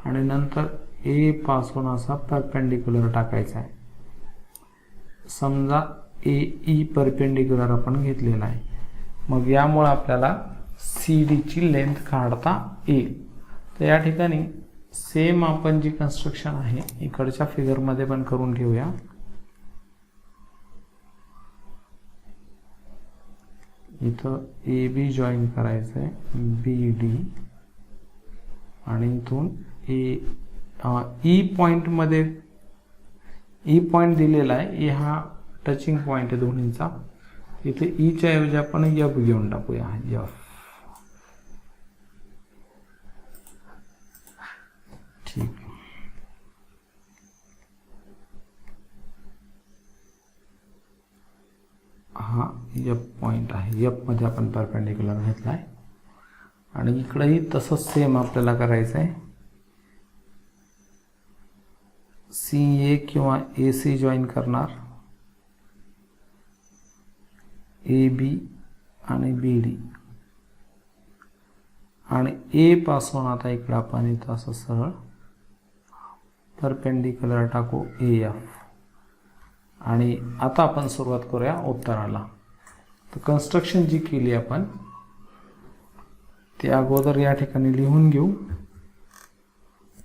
आणि नंतर ए पासून असा परपेंडिक्युलर टाकायचा आहे. समजा ए ई परपेंडिक्युलर आपण घेतलेला आहे. मग यामुळे आपल्याला सी डीची लेंथ काढता येईल. तर या ठिकाणी सेम आपण जी कन्स्ट्रक्शन आहे इकडच्या फिगरमध्ये पण करून घेऊया. इथं ए बी जॉईन करायचं आहे बी डी आणि इथून ई पॉईंटमध्ये ई पॉईंट दिलेला आहे. ई हा टचिंग पॉइंट आहे दोन्हीचा. इथे ईच्या ऐवजी आपण एफ घेऊन टाकूया. एफ. ठीक, हा एफ पॉइंट आहे. एफ मध्ये आपण परपेंडिक्युलर घेतलाय आणि इकडेही तसंच सेम आपल्याला करायचं आहे. सी ए किंवा ए सी जॉईन करणार, ए बी आणि बी डी आणि ए पासून आता इकडे आपण इथं असं सरळ परपेंडिक्युलर टाकू ए एफ. आणि आता आपण सुरुवात करूया उत्तराला. तर कन्स्ट्रक्शन जी केली आपण ते अगोदर या ठिकाणी लिहून घेऊ.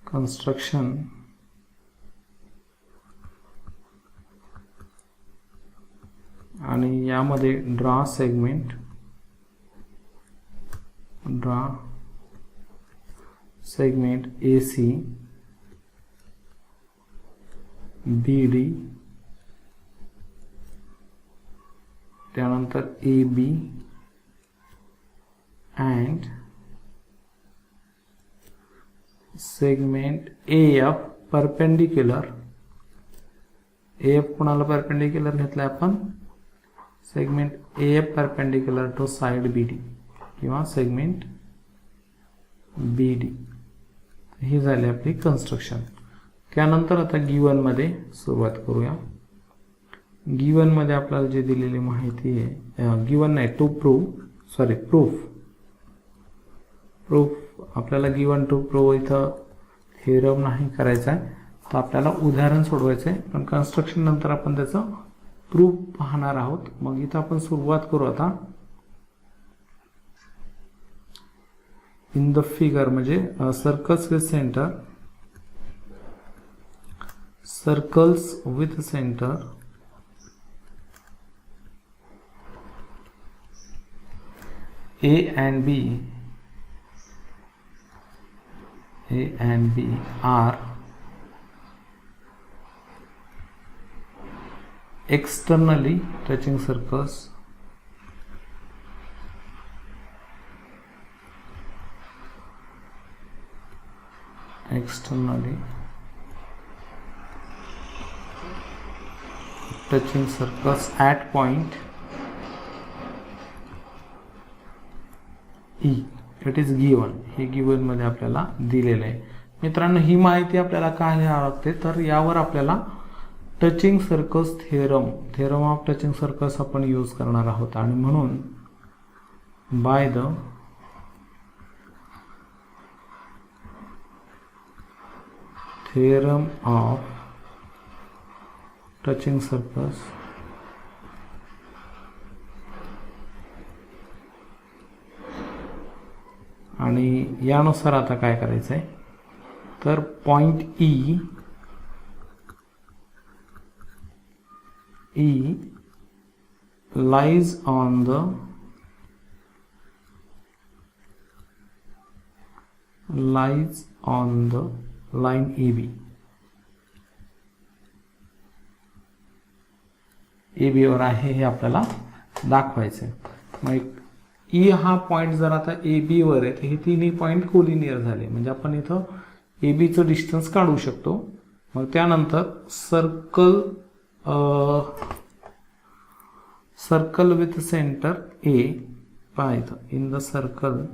कन्स्ट्रक्शन आणि यामध्ये draw segment A C B D त्यानंतर A B and segment A F perpendicular. A F कोणाला परपेंडिक्युलर घेतलाय आपण, segment A F perpendicular to side B D किंवा सेगमेंट बी डी. ही झाली आपली कन्स्ट्रक्शन. त्यानंतर आता गिवन मध्ये सुरुवात करूया. गिवन मध्ये आपल्याला जे दिलेली माहिती आहे, गिवन नाही टू प्रूफ आपल्याला गिवन टू प्रूफ इथं थेरम नाही करायचा आहे, तर आपल्याला उदाहरण सोडवायचं आहे. पण कन्स्ट्रक्शन नंतर आपण त्याचं प्रूफ पाहणार आहोत. मग इथं आपण सुरुवात करू आता. इन द फिगर म्हणजे circles with centre A and B are externally touching circles touching circles at point E it is given, हे गिवनमध्ये आपल्याला दिलेलं आहे. मित्रांनो, ही माहिती आपल्याला काय लिहावं लागते, तर यावर आपल्याला touching circles theorem of touching circles आपण यूज करणार आहोत. आणि म्हणून bye the theorem of touching circles आणि यानुसार आता काय करायचं आहे, तर point E lies on the line AB. AB वर आहे हे आपल्याला दाखवायचं आहे. मग ई हा पॉइंट जर आता AB वर आहे तर हे तिन्ही पॉइंट कोलिनियर झाले, म्हणजे आपण इथं AB चं डिस्टन्स काढू शकतो. मग त्यानंतर सर्कल विथ सेंटर A पाहायचं. In the circle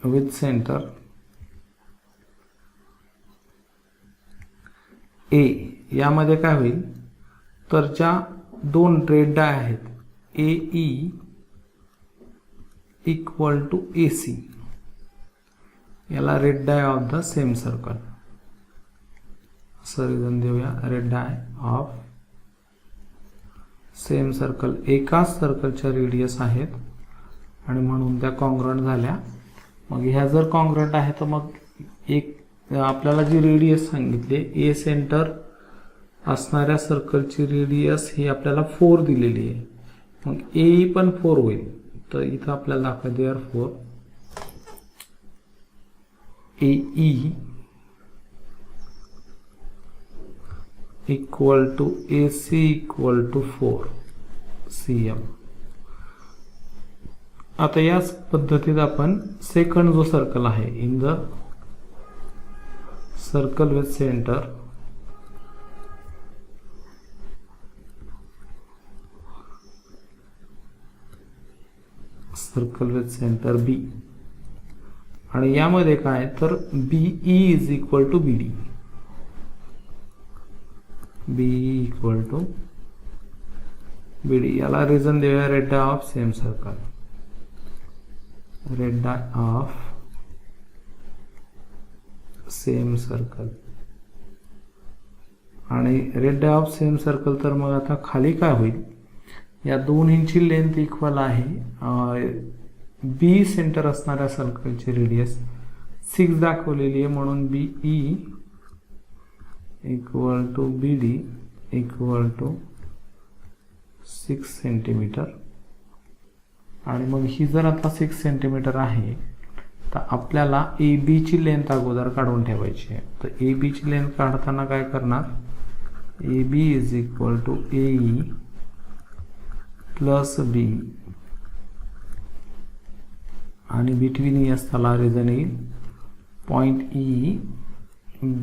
with centre A यामध्ये काय होईल, तर ज्या दोन रेड आहेत AE इक्वल टू AC, याला radii of the same circle असं रिझन देऊया. Radii of same circle, एकाच सर्कलच्या रेडियस आहेत आणि म्हणून त्या कॉन्ग्रुएंट झाल्या. मग ह्या जर कॉन्ग्रुएंट आहे तर मग एक आपल्याला जी रेडियस सांगितली ए सेंटर असणाऱ्या सर्कलची रेडियस ही आपल्याला 4 दिलेली आहे. मग ए पण 4 होईल, तर इथं आपल्याला दाखवायचं therefore AE equal to AC equal to 4 cm. आता याच पद्धतीत आपण सेकंड जो सर्कल आहे, in the circle with centre B, आणि यामध्ये काय, तर BE is equal to BD, BE equal to BD. याला रिझन देऊया radii of same circle, radii of same circle. आणि radii of same circle, तर मग आता खाली काय होईल, या दोन्हींची लेंथ इक्वल आहे. बी सेंटर असणाऱ्या सर्कलची रेडियस 6 दाखवलेली आहे, म्हणून BE equal to BD equal to 6 centimetre. आणि मग ही जर आता 6 सेंटीमीटर आहे तर आपल्याला AB ची लेंथ अगोदर काढून ठेवायची आहे. तर AB ची लेंथ काढताना काय करणार, AB is equal to AE plus B, आणि बिटवीन ए असताना रिझन येईल point E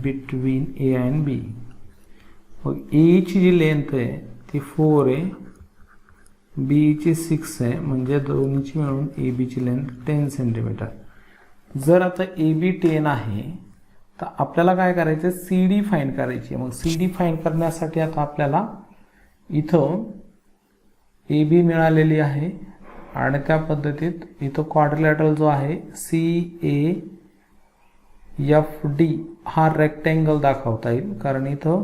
between A and B. मग A ची जी लेंथ आहे ती 4 आहे, B ची 6 आहे, म्हणजे दोन्हीची मिळून AB ची लेंथ 10 सेंटीमीटर. जर आता AB 10 आहे तर आपल्याला काय करायचं, CD फाइंड करायची. मग CD फाइंड करण्यासाठी आता आपल्याला इथं AB मिळालेली आहे आणि त्या पद्धतीत इथं क्वाड्रिलॅटरल जो आहे CAFD हा रेक्टँगल दाखवता येईल, कारण इथं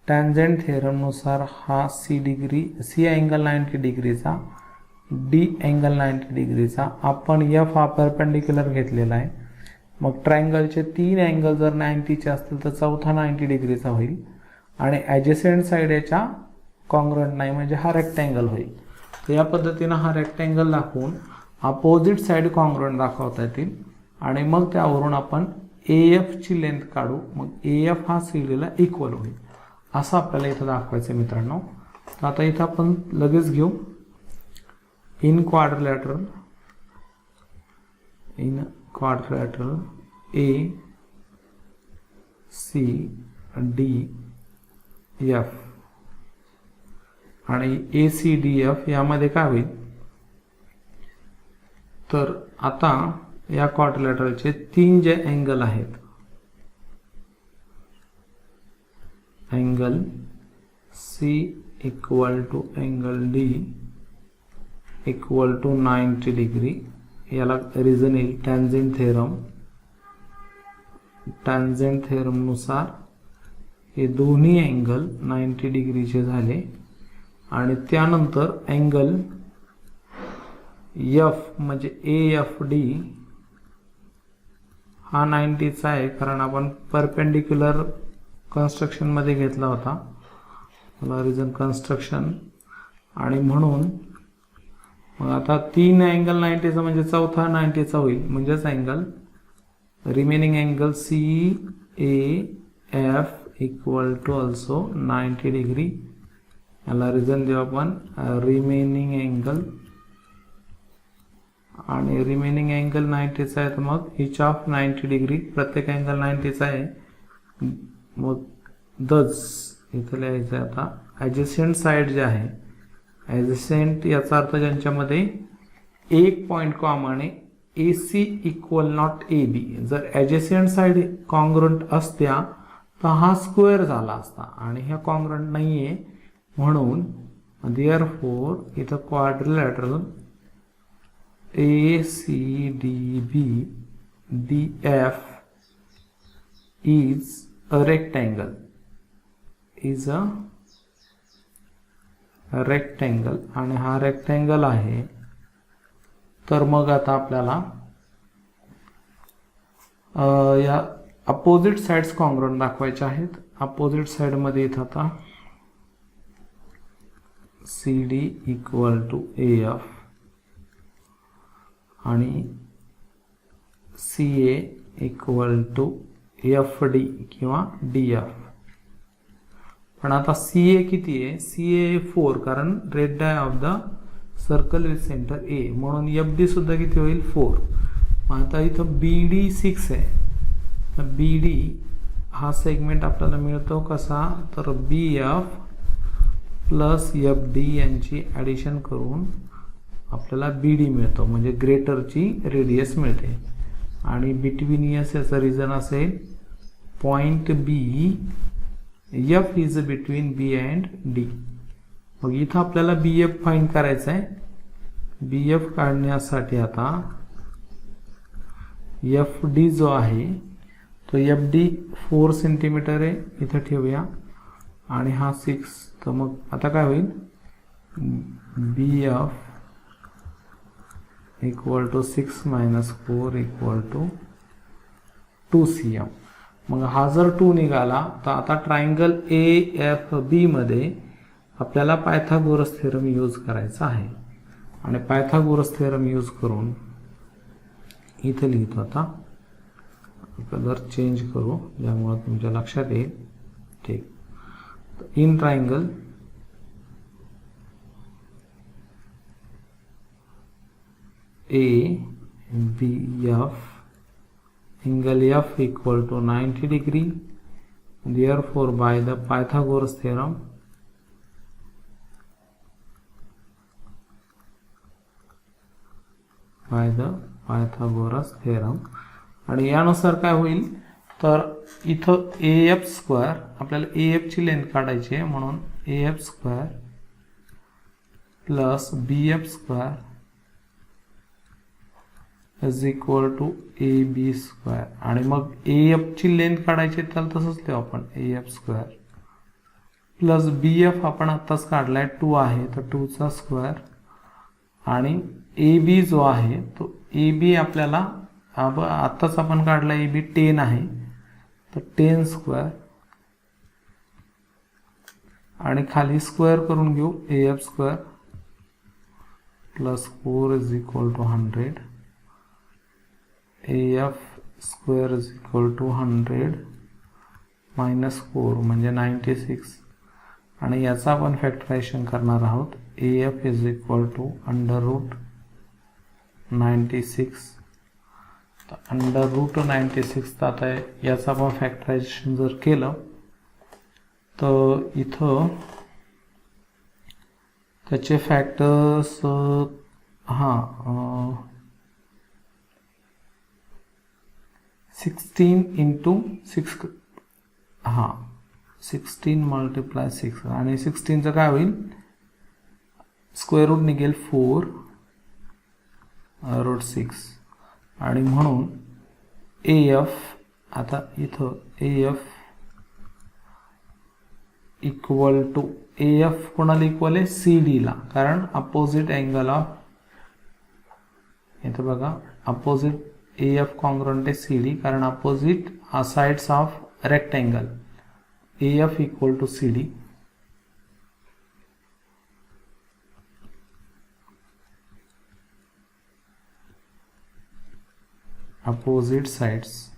टॅन्जंट थेरमनुसार हा C अँगल 90 डिग्रीचा, D अँगल 90 डिग्रीचा, आपण F हा परपेंडिक्युलर घेतलेला आहे. मग ट्रायंगलचे 3 अँगल जर 90चे असतील तर चौथा 90 डिग्रीचा होईल आणि ॲडजसेंट साईड याच्या कॉन्ग्रुएंट नाही, म्हणजे हा रेक्टँगल होईल. तर या पद्धतीनं हा रेक्टँगल दाखवून अपोजिट साईड कॉन्ग्रुएंट दाखवता येतील आणि मग त्यावरून आपण AF ची लेंथ काढू. मग AF हा CD ला इक्वल होईल, असं आपल्याला इथं दाखवायचं मित्रांनो. तर आता इथं आपण लगेच घेऊ in quadrilateral A C D F आणि ए सी डी एफ यामध्ये काय होईल तर आता या क्वाड्रिलॅटरलचे 3 जे अँगल आहेत, angle C equal to angle D equal to 90 degree, याला रिझन येईल टॅन्जेंट थेरम. टॅन्जेंट थेरम नुसार हे दोन्ही अँगल 90 डिग्रीचे झाले. आणि त्यानंतर अँगल एफ म्हणजे ए एफ डी हा 90चा आहे, कारण आपण परपेंडिक्युलर कन्स्ट्रक्शन मध्ये घेतला होता, रिजन कन्स्ट्रक्शन. आणि म्हणून मग आता 3 अँगल 90चा म्हणजे चौथा 90चा होईल, म्हणजेच angle remaining angle C A F equal to also 90 degree. याला रिझन देऊ आपण रिमेनिंग अँगल, आणि रिमेनिंग अँगल 90चा आहे, तर मग इच ऑफ 90 डिग्री, प्रत्येक अँगल 90चा आहे. मग दस इथं लिहायचं आहे आता ॲडजसेंट साईड जे आहे, ॲडजसेंट याचा अर्थ ज्यांच्यामध्ये एक पॉईंट कॉमन आहे, A C equal not A B. जर ॲडजसेंट साईड कॉन्ग्रुएंट असत्या तर हा स्क्वेअर झाला असता, आणि ह्या कॉन्ग्रुएंट नाही आहे, म्हणून देअरफॉर इथं quadrilateral A C D B D F is a rectangle, is a rectangle. आणि हा रेक्टँगल आहे, तर मग आता आपल्याला या अपोजिट साइड्स कॉन्ग्रुएंट दाखवायचे आहेत. अपोजिट साइड मध्ये इथं आता C D equal to A F आणि C A equal to F D किंवा डी एफ. पण आता सी ए किती आहे, सी ए 4, कारण radius of the circle with centre A, म्हणून एफ डी सुद्धा किती होईल 4. आता इथं बी डी 6 आहे, तर बी डी हा सेगमेंट आपल्याला मिळतो कसा, तर बी एफ प्लस एफ डी यांची ॲडिशन करून आपल्याला बी डी मिळतो, म्हणजे ग्रेटरची रेडियस मिळते. आणि बिटवीन एस याचं रिझन असेल point B, F is between B and D. मग इथं आपल्याला बी एफ फाइंड करायचं आहे. बी एफ काढण्यासाठी आता एफ डी जो आहे तो एफ डी 4 सेंटीमीटर आहे, इथं ठेवूया, आणि हा 6. तर मग आता काय होईल, B F equal to 6 minus 4 equal to 2 C M. मग हा जर 2 निघाला तर आता ट्रायंगल ए एफ बी मध्ये आपल्याला पायथागोरस थेरम यूज करायचा आहे. आणि पायथागोरस थेरम यूज करून इथे लिहितो. आता कलर चेंज करू ज्यामुळे तुमच्या लक्षात येईल. ठीक, in triangle A B F angle F equal to 90 degree. Therefore, by the Pythagoras theorem, आणि यानुसार काय होईल तर इथं ए एफ स्क्वेअर, आपल्याला ए एफ ची लेंथ काढायची आहे, म्हणून A F square plus B F square is equal to A B square. आणि मग ए एफ ची लेंथ काढायची, त्याला तसंच लिहू आपण A F square plus B F आपण आत्ताच काढलाय 2 आहे, तर 2 चा स्क्वेअर. आणि ए बी जो आहे तो ए बी आपल्याला आत्ताच आपण काढला, ए बी 10 आहे, तर 10 स्क्वेअर. आणि खाली स्क्वेअर करून घेऊ, A F square plus 4 is equal to 100. AF square is equal to 100 minus 4 म्हणजे 96. आणि याचा आपण फॅक्टरायझेशन करणार आहोत. AF is equal to under root 96. तर √96. तर आता याचा आपण फॅक्टरायझेशन जर केलं तर इथं त्याचे फॅक्टर्स 16 इंटू 6 16 मल्टिप्लाय 6 आणि 16चं काय होईल स्क्वेअर रूट निघेल 4√6 आणि म्हणून AF आता इथं AF इक्वल टू AF कोणाला इक्वल आहे CD ला कारण अपोजिट अँगल ऑफ इथं बघा अपोजिट AF कॉन्ग्रुएंट आहे CD कारण opposite sides of rectangle AF equal to CD opposite sides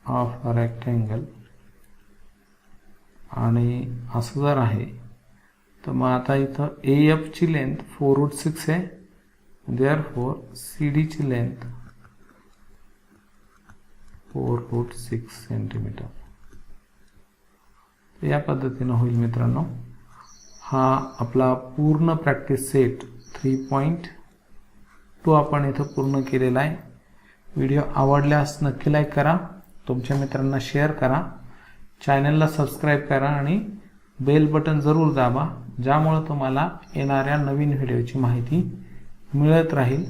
of a rectangle आणि असं जर आहे तर मग आता इथं AF ची लेंथ 4√6 आहे therefore CD ची लेंथ 4√6 सेंटीमीटर. या पद्धतीने होईल मित्रांनो. हा आपला पूर्ण प्रॅक्टिस सेट 3.2 आपण इथं पूर्ण केलेला आहे. व्हिडिओ आवडल्यास नक्की लाईक करा, तुमच्या मित्रांना शेअर करा, चॅनलला सबस्क्राईब करा आणि बेल बटन जरूर दाबा ज्यामुळे तुम्हाला येणाऱ्या नवीन व्हिडिओची माहिती मिळत राहील.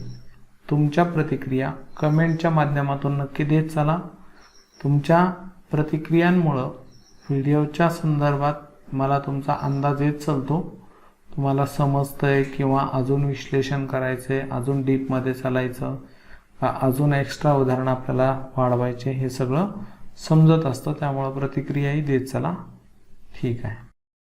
तुमच्या प्रतिक्रिया कमेंटच्या माध्यमातून नक्की देत चला. तुमच्या प्रतिक्रियांमुळं व्हिडिओच्या संदर्भात मला तुमचा अंदाज येत चालतो. तुम्हाला समजतंय किंवा अजून विश्लेषण करायचंय, अजून डीपमध्ये चालायचं, अजून एक्स्ट्रा उदाहरण आपल्याला वाढवायचे हे सगळं समजत असतं. त्यामुळे प्रतिक्रियाही देत चला. ठीक आहे.